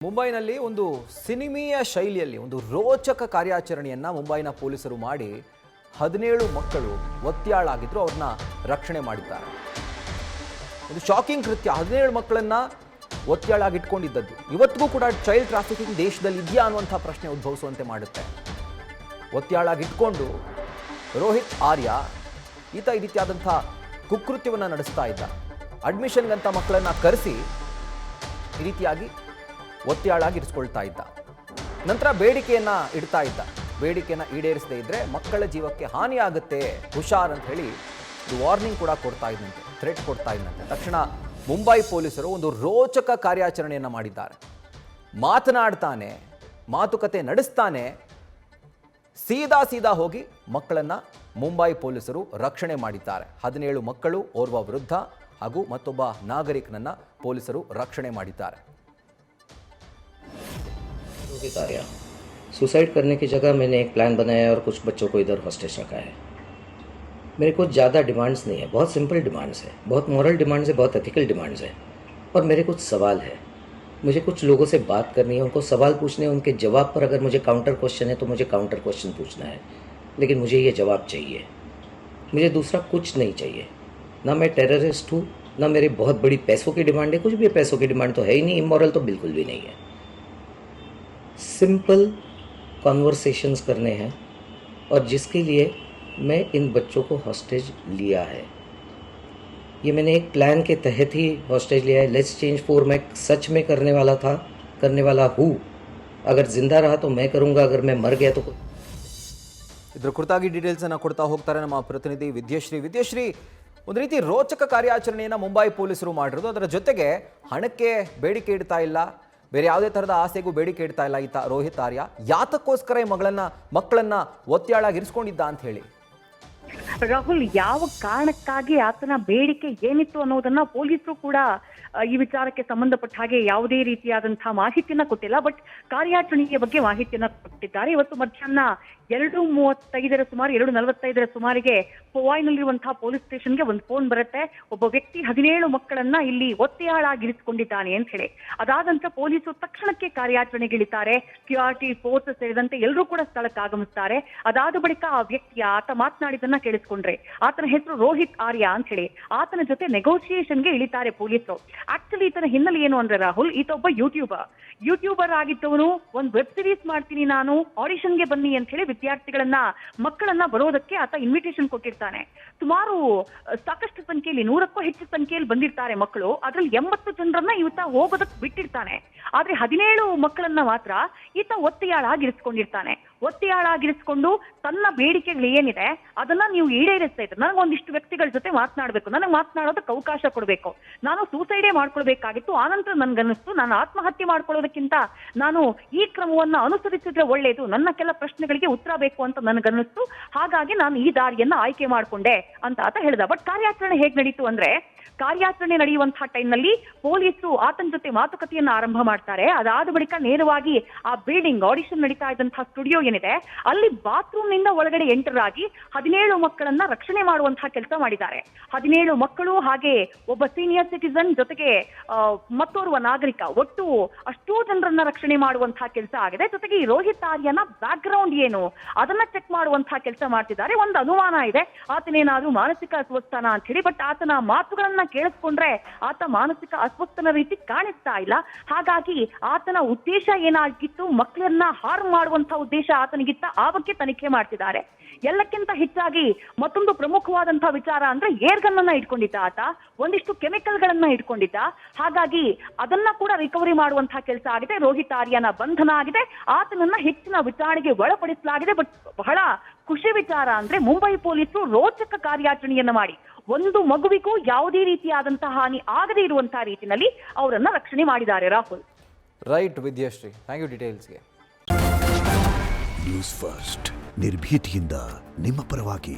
ಮುಂಬೈನಲ್ಲಿ ಒಂದು ಸಿನಿಮೀಯ ಶೈಲಿಯಲ್ಲಿ ಒಂದು ರೋಚಕ ಕಾರ್ಯಾಚರಣೆಯನ್ನು ಮುಂಬೈನ ಪೊಲೀಸರು ಮಾಡಿ 17 ಮಕ್ಕಳು ಒತ್ಯಾಳಾಗಿದ್ರು ಅವ್ರನ್ನ ರಕ್ಷಣೆ ಮಾಡಿದ್ದಾರೆ. ಒಂದು ಶಾಕಿಂಗ್ ಕೃತ್ಯ. 17 ಮಕ್ಕಳನ್ನ ಒತ್ಯಾಳಾಗಿಟ್ಕೊಂಡಿದ್ದದ್ದು ಇವತ್ತಿಗೂ ಕೂಡ ಚೈಲ್ಡ್ ಟ್ರಾಫಿಕಿಂಗ್ ದೇಶದಲ್ಲಿ ಇದೆಯಾ ಅನ್ನುವಂಥ ಪ್ರಶ್ನೆ ಉದ್ಭವಿಸುವಂತೆ ಮಾಡುತ್ತೆ. ಒತ್ಯಾಳಾಗಿಟ್ಕೊಂಡು ರೋಹಿತ್ ಆರ್ಯ ಈತ ಈ ರೀತಿಯಾದಂಥ ಕುಕೃತ್ಯವನ್ನು ನಡೆಸ್ತಾ ಇದ್ದ. ಅಡ್ಮಿಷನ್ಗಂತ ಮಕ್ಕಳನ್ನು ಕರೆಸಿ ಈ ರೀತಿಯಾಗಿ ಒತ್ಯಾಳಾಗಿರಿಸ್ಕೊಳ್ತಾ ಇದ್ದ. ನಂತರ ಬೇಡಿಕೆಯನ್ನು ಇಡ್ತಾ ಇದ್ದ. ಬೇಡಿಕೆಯನ್ನು ಈಡೇರಿಸದೇ ಇದ್ದರೆ ಮಕ್ಕಳ ಜೀವಕ್ಕೆ ಹಾನಿ ಆಗುತ್ತೆ, ಹುಷಾರ್ ಅಂತ ಹೇಳಿ ವಾರ್ನಿಂಗ್ ಕೂಡ ಕೊಡ್ತಾ ಇದ್ದಂತೆ, ಥ್ರೆಟ್ ಕೊಡ್ತಾ ಇದ್ದಂತೆ. ತಕ್ಷಣ ಮುಂಬೈ ಪೊಲೀಸರು ಒಂದು ರೋಚಕ ಕಾರ್ಯಾಚರಣೆಯನ್ನು ಮಾಡಿದ್ದಾರೆ. ಮಾತನಾಡ್ತಾನೆ, ಮಾತುಕತೆ ನಡೆಸ್ತಾನೆ, ಸೀದಾ ಹೋಗಿ ಮಕ್ಕಳನ್ನು ಮುಂಬೈ ಪೊಲೀಸರು ರಕ್ಷಣೆ ಮಾಡಿದ್ದಾರೆ. 17 ಮಕ್ಕಳು, ಓರ್ವ ವೃದ್ಧ ಹಾಗೂ ಮತ್ತೊಬ್ಬ ನಾಗರಿಕನನ್ನ ಪೊಲೀಸರು ರಕ್ಷಣೆ ಮಾಡಿದ್ದಾರೆ. सुसाइड करने की जगह मैंने एक प्लान बनाया और कुछ बच्चों को इधर हॉस्टेज रखा है. मेरे को ज़्यादा डिमांड्स नहीं है, बहुत सिंपल डिमांड्स है, बहुत मॉरल डिमांड्स है, बहुत एथिकल डिमांड्स है. और मेरे कुछ सवाल है, मुझे कुछ लोगों से बात करनी है, उनको सवाल पूछने हैं, उनके जवाब पर अगर मुझे काउंटर क्वेश्चन है तो मुझे काउंटर क्वेश्चन पूछना है. लेकिन मुझे ये जवाब चाहिए, मुझे दूसरा कुछ नहीं चाहिए. ना मैं टेररिस्ट हूँ, ना मेरी बहुत बड़ी पैसों की डिमांड है. कुछ भी पैसों की डिमांड तो है ही नहीं, इमोरल तो बिल्कुल भी नहीं है. सिंपल कॉन्वर्सेशंस करने हैं और जिसके लिए मैं इन बच्चों को हॉस्टेज लिया है. ये मैंने एक प्लान के तहत ही हॉस्टेज लिया है. लेट्स चेंज 4 मैं सच में करने वाला था, करने वाला हूँ. अगर जिंदा रहा तो मैं करूँगा, अगर मैं मर गया तो. ಇದ್ರ ಕುರಿತಾಗಿ ಡೀಟೇಲ್ಸ್ ಅನ್ನು ಕೊಡ್ತಾ ಹೋಗ್ತಾರೆ ನಮ್ಮ ಪ್ರತಿನಿಧಿ ವಿದ್ಯಶ್ರೀ. ಒಂದು ರೀತಿ ರೋಚಕ ಕಾರ್ಯಾಚರಣೆಯನ್ನು ಮುಂಬೈ ಪೊಲೀಸರು ಮಾಡಿರೋದು. ಅದರ ಜೊತೆಗೆ ಹಣಕ್ಕೆ ಬೇಡಿಕೆ ಇಡ್ತಾ ಇಲ್ಲ, ಬೇರೆ ಯಾವುದೇ ಥರದ ಆಸೆಗೂ ಬೇಡಿಕೆ ಇಡ್ತಾ ಇಲ್ಲ ಈತ ರೋಹಿತ್ ಆರ್ಯ. ಯಾತಕ್ಕೋಸ್ಕರ ಈ ಮಕ್ಕಳನ್ನ ಒತ್ಯಾಳಾಗಿರಿಸ್ಕೊಂಡಿದ್ದ ಅಂತ ಹೇಳಿ ರಾಹುಲ್, ಯಾವ ಕಾರಣಕ್ಕಾಗಿ ಆತನ ಬೇಡಿಕೆ ಏನಿತ್ತು ಅನ್ನೋದನ್ನ ಪೊಲೀಸರು ಕೂಡ ಈ ವಿಚಾರಕ್ಕೆ ಸಂಬಂಧಪಟ್ಟ ಹಾಗೆ ಯಾವುದೇ ರೀತಿಯಾದಂತಹ ಮಾಹಿತಿಯನ್ನ ಕೊಟ್ಟಿಲ್ಲ. ಬಟ್ ಕಾರ್ಯಾಚರಣೆಯ ಬಗ್ಗೆ ಮಾಹಿತಿಯನ್ನ ಕೊಟ್ಟಿದ್ದಾರೆ. ಇವತ್ತು ಮಧ್ಯಾಹ್ನ 2:35 ಸುಮಾರು 2:45 ಸುಮಾರಿಗೆ ಪೊವಾಯ್ನಲ್ಲಿರುವಂತಹ ಪೊಲೀಸ್ ಸ್ಟೇಷನ್ಗೆ ಒಂದು ಫೋನ್ ಬರುತ್ತೆ. ಒಬ್ಬ ವ್ಯಕ್ತಿ 17 ಮಕ್ಕಳನ್ನ ಇಲ್ಲಿ ಒತ್ತೆಯಾಳಾಗಿರಿಸಿಕೊಂಡಿದ್ದಾನೆ ಅಂತ ಹೇಳಿ. ಅದಾದ ನಂತರ ಪೊಲೀಸರು ತಕ್ಷಣಕ್ಕೆ ಕಾರ್ಯಾಚರಣೆಗಿಳಿತಾರೆ. QRT ಫೋರ್ಸ್ ಸೇರಿದಂತೆ ಎಲ್ಲರೂ ಕೂಡ ಸ್ಥಳಕ್ಕೆ ಆಗಮಿಸ್ತಾರೆ. ಅದಾದ ಬಳಿಕ ಆ ವ್ಯಕ್ತಿಯ ಆತ ಮಾತನಾಡಿದನ್ನ ಕೇಳಿಸ್ಕೊಂಡ್ರೆ, ಆತನ ಹೆಸರು ರೋಹಿತ್ ಆರ್ಯ ಅಂತ ಹೇಳಿ. ಆತನ ಜೊತೆ ನೆಗೋಸಿಯೇಷನ್ಗೆ ಇಳಿತಾರೆ ಪೊಲೀಸರು. ಆಕ್ಚುಲಿ ಈತನ ಹಿನ್ನೆಲೆ ಏನು ಅಂದ್ರೆ ರಾಹುಲ್, ಈತ ಒಬ್ಬ ಯೂಟ್ಯೂಬರ್ ಆಗಿದ್ದವನು. ಒಂದು ವೆಬ್ ಸೀರೀಸ್ ಮಾಡ್ತೀನಿ ನಾನು, ಆಡಿಷನ್ಗೆ ಬನ್ನಿ ಅಂತ ಹೇಳಿ ಮಕ್ಕಳನ್ನ ಬರೋದಕ್ಕೆ ಆತ ಇನ್ವಿಟೇಷನ್ ಕೊಟ್ಟಿರ್ತಾನೆ. ಸುಮಾರು ಸಾಕಷ್ಟು ಸಂಖ್ಯೆಯಲ್ಲಿ 100ಕ್ಕೂ ಹೆಚ್ಚು ಸಂಖ್ಯೆಯಲ್ಲಿ ಬಂದಿರ್ತಾರೆ ಮಕ್ಕಳು. ಅದ್ರಲ್ಲಿ 80 ಜನರನ್ನ ಈತ ಹೋಗೋದಕ್ಕೆ ಬಿಟ್ಟಿರ್ತಾನೆ. ಆದ್ರೆ 17 ಮಕ್ಕಳನ್ನ ಮಾತ್ರ ಈತ ಒತ್ತೆಯಾಳಾಗಿರಿಸ್ಕೊಂಡು ತನ್ನ ಬೇಡಿಕೆಗಳು ಏನಿದೆ ಅದನ್ನ ನೀವು ಈಡೇರಿಸ್ತಾ ಇದ್ರೆ ನನಗೊಂದಿಷ್ಟು ವ್ಯಕ್ತಿಗಳ ಜೊತೆ ಮಾತನಾಡಬೇಕು, ನನಗೆ ಮಾತನಾಡೋದಕ್ಕೆ ಅವಕಾಶ ಕೊಡಬೇಕು, ನಾನು ಸೂಸೈಡೇ ಮಾಡ್ಕೊಳ್ಬೇಕಾಗಿತ್ತು, ಆನಂತರ ನನ್ಗನ್ನಿಸ್ತು ನಾನು ಆತ್ಮಹತ್ಯೆ ಮಾಡ್ಕೊಳ್ಳೋದಕ್ಕಿಂತ ನಾನು ಈ ಕ್ರಮವನ್ನ ಅನುಸರಿಸಿದ್ರೆ ಒಳ್ಳೇದು, ನನ್ನ ಕೆಲ ಪ್ರಶ್ನೆಗಳಿಗೆ ಉತ್ತರ ಬೇಕು ಅಂತ ನನಗನ್ನಿಸ್ತು, ಹಾಗಾಗಿ ನಾನು ಈ ದಾರಿಯನ್ನ ಆಯ್ಕೆ ಮಾಡ್ಕೊಂಡೆ ಅಂತ ಆತ ಹೇಳ್ದ. ಬಟ್ ಕಾರ್ಯಾಚರಣೆ ಹೇಗ್ ನಡೀತು ಅಂದ್ರೆ, ಕಾರ್ಯಾಚರಣೆ ನಡೆಯುವಂತಹ ಟೈಮ್ನಲ್ಲಿ ಪೊಲೀಸರು ಆತನ ಜೊತೆ ಮಾತುಕತೆಯನ್ನ ಆರಂಭ ಮಾಡ್ತಾರೆ. ಅದಾದ ಬಳಿಕ ನೇರವಾಗಿ ಆ ಬಿಲ್ಡಿಂಗ್, ಆಡಿಷನ್ ನಡೀತಾ ಇದ್ದಂತಹ ಸ್ಟುಡಿಯೋ ಏನಿದೆ ಅಲ್ಲಿ ಬಾತ್ರೂಮ್ ನಿಂದ ಒಳಗಡೆ ಎಂಟರ್ ಆಗಿ 17 ಮಕ್ಕಳನ್ನ ರಕ್ಷಣೆ ಮಾಡುವಂತಹ ಕೆಲಸ ಮಾಡಿದ್ದಾರೆ. 17 ಮಕ್ಕಳು ಹಾಗೆ ಒಬ್ಬ ಸೀನಿಯರ್ ಸಿಟಿಸನ್ ಜೊತೆಗೆ ಮತ್ತೋರ್ವ ನಾಗರಿಕ, ಒಟ್ಟು ಅಷ್ಟೂ ಜನರನ್ನ ರಕ್ಷಣೆ ಮಾಡುವಂತಹ ಕೆಲಸ ಆಗಿದೆ. ಜೊತೆಗೆ ಈ ರೋಹಿತ್ ಆರ್ಯನ ಬ್ಯಾಕ್ ಗ್ರೌಂಡ್ ಏನು ಅದನ್ನ ಚೆಕ್ ಮಾಡುವಂತಹ ಕೆಲಸ ಮಾಡ್ತಿದ್ದಾರೆ. ಒಂದು ಅನುಮಾನ ಇದೆ, ಆತನೇನಾದ್ರೂ ಮಾನಸಿಕ ಅಸ್ವಸ್ಥನ ಅಂತ ಹೇಳಿ. ಬಟ್ ಆತನ ಮಾತುಗಳನ್ನ ಕೇಳಿಸ್ಕೊಂಡ್ರೆ ಆತ ಮಾನಸಿಕ ಅಸ್ವಸ್ಥನ ರೀತಿ ಕಾಣಿಸ್ತಾ ಇಲ್ಲ. ಹಾಗಾಗಿ ಆತನ ಉದ್ದೇಶ ಏನಾಗಿತ್ತು, ಮಕ್ಕಳನ್ನ ಹಾರ್ಮ್ ಮಾಡುವಂತಹ ಉದ್ದೇಶ ಆತನಿಗಿತ್ತ, ಆ ಬಗ್ಗೆ ತನಿಖೆ ಮಾಡ್ತಿದ್ದಾರೆ. ಎಲ್ಲಕ್ಕಿಂತ ಹೆಚ್ಚಾಗಿ ಮತ್ತೊಂದು ಪ್ರಮುಖವಾದಂತಹ ವಿಚಾರ ಅಂದ್ರೆ ಏರ್ಗನ್ ಅನ್ನ ಇಟ್ಕೊಂಡಿದ್ದ ಆತ, ಒಂದಿಷ್ಟು ಕೆಮಿಕಲ್ ಗಳನ್ನ ಇಟ್ಕೊಂಡಿದ್ದ. ಹಾಗಾಗಿ ಅದನ್ನ ಕೂಡ ರಿಕವರಿ ಮಾಡುವಂತಹ ಕೆಲಸ ಆಗಿದೆ. ರೋಹಿತ್ ಆರ್ಯನ ಬಂಧನ ಆಗಿದೆ, ಆತನನ್ನ ಹೆಚ್ಚಿನ ವಿಚಾರಣೆಗೆ ಒಳಪಡಿಸಲಾಗಿದೆ. ಬಟ್ ಬಹಳ ಖುಷಿ ವಿಚಾರ ಅಂದ್ರೆ ಮುಂಬೈ ಪೊಲೀಸರು ರೋಚಕ ಕಾರ್ಯಾಚರಣೆಯನ್ನ ಮಾಡಿ ಒಂದು ಮಗುವಿಗೂ ಯಾವುದೇ ರೀತಿಯಾದಂತಹ ಹಾನಿ ಆಗದೇ ಇರುವಂತಹ ರೀತಿಯಲ್ಲಿ ಅವರನ್ನ ರಕ್ಷಣೆ ಮಾಡಿದ್ದಾರೆ. Rahul. Right Vidyashree, thank you ಡೀಟೇಲ್ಸ್ಗೆ. ನ್ಯೂಸ್ ಫಸ್ಟ್ ನಿರ್ಭೀತಿಯಿಂದ ನಿಮ್ಮ ಪರವಾಗಿ.